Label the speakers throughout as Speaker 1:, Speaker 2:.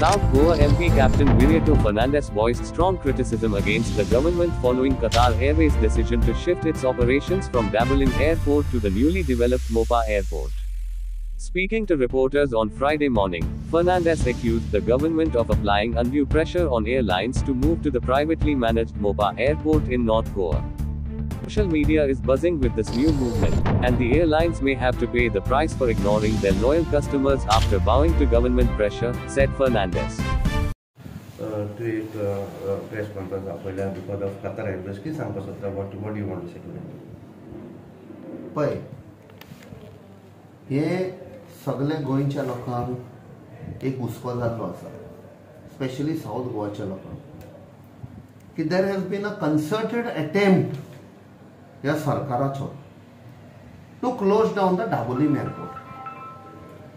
Speaker 1: South Goa MP Captain Vineto Fernandes voiced strong criticism against the government following Qatar Airways' decision to shift its operations from Dabolim Airport to the newly developed Mopa Airport. Speaking to reporters on Friday morning, Fernandes accused the government of applying undue pressure on airlines to move to the privately managed Mopa Airport in North Goa. Social media is buzzing with this new movement, and the airlines may have to pay the price for ignoring their loyal customers after bowing to government pressure, said Fernandes.
Speaker 2: To एक press conference because of Qatar Airways की सांगता सत्रा what do you want to say to them?
Speaker 3: पय हे सगळे गोंयच्या लोकांक एक हुस्को जाल्लो आसा, स्पेशली साउथ गोवाच्या लोकांक, की there has been a concerted attempt ह्या सरकाराचो to close down the Dabolim airport.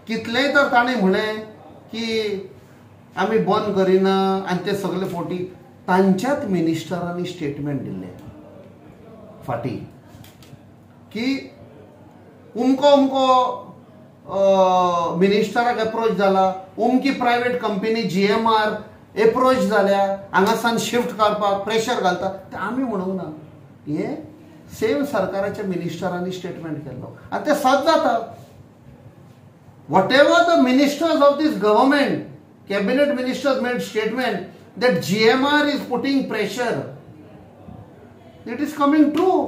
Speaker 3: कितलेय तर ताणें म्हळें की आमी बंद करिना आनी ते सगळे फावटी तांच्याच मिनिस्टरांनी स्टेटमेंट दिल्ले फाटी की उमको मिनिस्टराक अप्रोच जाला, उमकी प्रायवेट कंपनी GMR अप्रोच जाल्या हांगासान शिफ्ट करपाक प्रेशर घालता, ते आमी म्हणूंक ना. हे सेम सरकाराच्या मिनिस्टरांनी स्टेटमेंट केल्लो आनी ते सद जाता. What ever the ministers of these government, cabinet ministers made statement that GMR is putting pressure. It is coming true.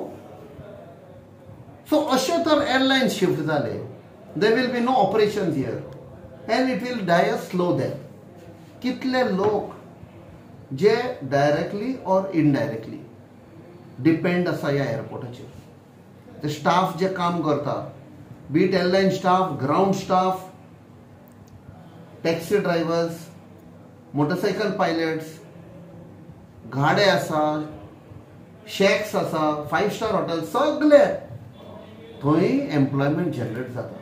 Speaker 3: So अशे तर एअरलाइन शिफ्ट जाले, there will be no operations here and it will die a slow death. कितले लोक जे directly और indirectly depend आसा ह्या एअरपोर्टाचेर. ते स्टाफ जे काम करता, be it airline staff, ground staff, taxi drivers, motorcycle pilots, गाडे आसा, शेक्स आसा, 5 स्टार हॉटेल, सगळे थंय एम्प्लॉयमेंट जनरेट जाता.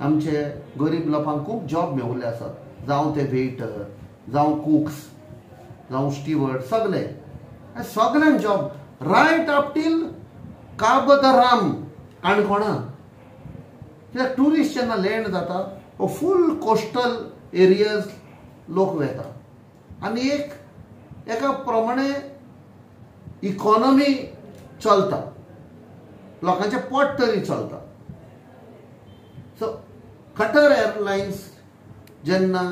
Speaker 3: आमचे गरीब लोकांक खूब जॉब मेवले आसात, जावं ते वेटर, जावं कुक्स, जावं स्टीवर्ड, सगळ्यांक जॉब रायट अप टील काबदराम काणकोणा. कित्याक टुरिस्ट जेन्ना लँड जाता फूल कोस्टल एरियाज लोक वेता आनी एका प्रमाणे इकॉनॉमी चलता, लोकांचे पोट तरी चलता. सो कटर एअरलायन्स जेन्ना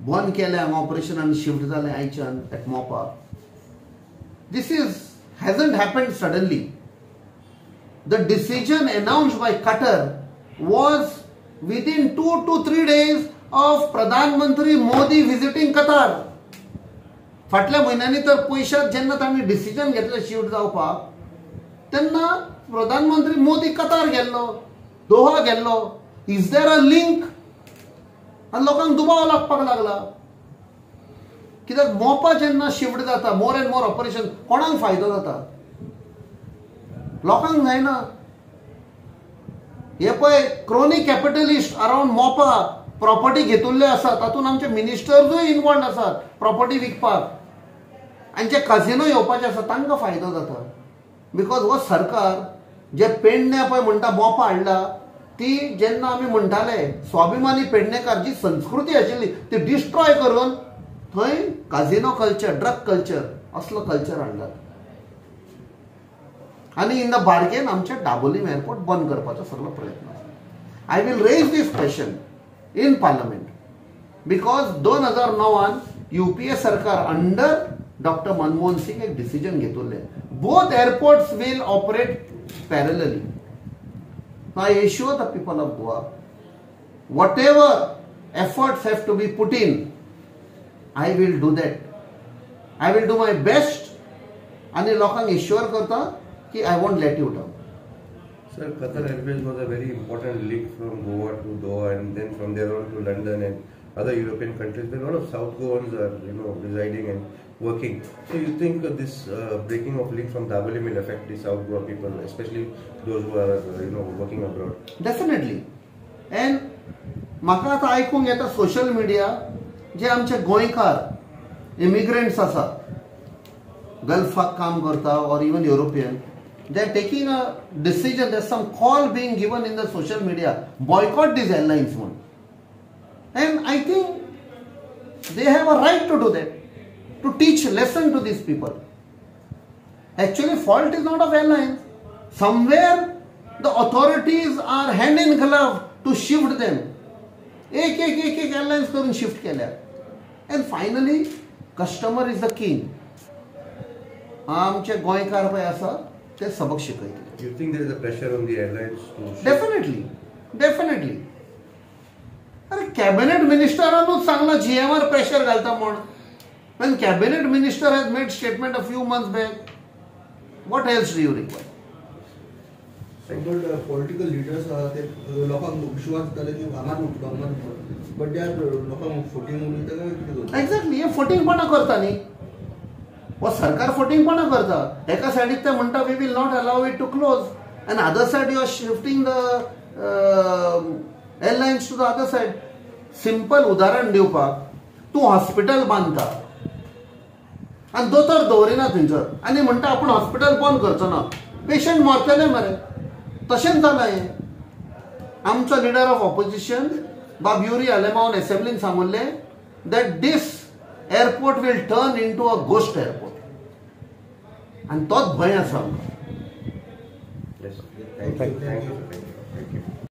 Speaker 3: बंद केले हांगा ऑपरेशन आनी शिफ्ट जाले आयच्यान at Mopa, this hasn't happened suddenly. The decision announced by Qatar was within 2 to 3 days of Pradhan Mantri Modi visiting Qatar. फाटल्या महिन्यांनी तर पैशात जेन्ना तांणी डिसिजन घेतले शिफ्ट जावपाक, तेन्ना प्रधानमंत्री मोदी कतार गेल्लो, दोहा गेल्लो. Is there a link? आनी लोकांक दुबाव लागपाक लागला. कित्याक मोपा जेन्ना शिफ्ट जाता, मोर एंड मोर ऑपरेशन, कोणाक फायदो जाता? लोकांक जायना. हे पळय crony capitalist around Mopa property घेतिल्ल्यो आसा, तातूंत आमचे मिनिस्टर्सूय इनवॉल्ड आसात प्रॉपर्टी विकपाक, आनी जे काजिनो येवपाचे आसा तांकां फायदो जाता. बिकॉज हो सरकार जे पेडणे पळय म्हणटा मोपा हाडला, ती जेन्ना आमी म्हणटाले स्वाभिमानी पेडणेकार, जी संस्कृती आशिल्ली ती डिस्ट्रॉय करून थंय काजिनो कल्चर, ड्रग कल्चर, असलो कल्चर हाडला. आनी इन द बार्गेन आमचे डाबोलीम एअरपोर्ट बंद करपाचो सगळो प्रयत्न आसा. I will raise this question in parliament because 2009 UPA सरकार अंडर डॉक्टर मनमोहन सिंग एक डिसिजन घेतिल्ले, both airports will operate parallelly. I assure the people of Goa, whatever efforts have to be put in, I will do that. I will do my best. आणि लोकांक assure करता की I won't let you down.
Speaker 2: Sir, Qatar Airways was a very important link from Goa to Doha and then from there on to London and other European countries. There are a lot of South Goans are, residing and working. So you think this breaking of link from Dabolim will affect the South Goa people, especially those who are, working abroad?
Speaker 3: Definitely. And म्हाका आतां आयकूंक येता social media, जे आमचे गोंयकार immigrants आसा, गल्फाक काम करता और even European, they are taking a decision. There's some call being given in the social media, boycott these airlines one. And I think They have a right to do that, to teach lesson to these people. Actually, fault is not of airlines. Somewhere the authorities are hand in glove to shift them. एक airlines करून shift केल्या. And finally, customer is the king. आमचे गोंयकार पळय आसा ते सबक शिकयतले.
Speaker 2: You think there is a pressure on the airlines to shift?
Speaker 3: Definitely. अरे कॅबिनेट मिनिस्टरानूच सांगला GMR प्रेशर घालता म्हण. When cabinet minister has made statement a few months back, what else do you require?
Speaker 4: But political leaders ते लोकांक विश्वास जाले की हांगाच उठपाक but त्या लोकांक फुटींग उलयता काय कितें करता?
Speaker 3: एक्झॅक्टली हे फुटींगपणा करता न्ही. वो सरकार फुटींगपणा करता. एका सायडीक ते म्हणटा we will not allow it to close and other side you are shifting the airlines to the other side. Simple उदाहरण दिवपाक, तूं हॉस्पिटल बांदता आनी दोतोर दवरिना थंयसर आनी म्हणटा आपूण हॉस्पिटल बंद करचो ना, पेशंट मरतले मरे. तशेंच जालां हें. आमचो leader of opposition Bab Yuri आलेमावन असेंब्लीन सांगुल्लें that this airport will turn into a ghost airport. आनी तोच भंय आसा आमकां.
Speaker 2: Yes. Thank you.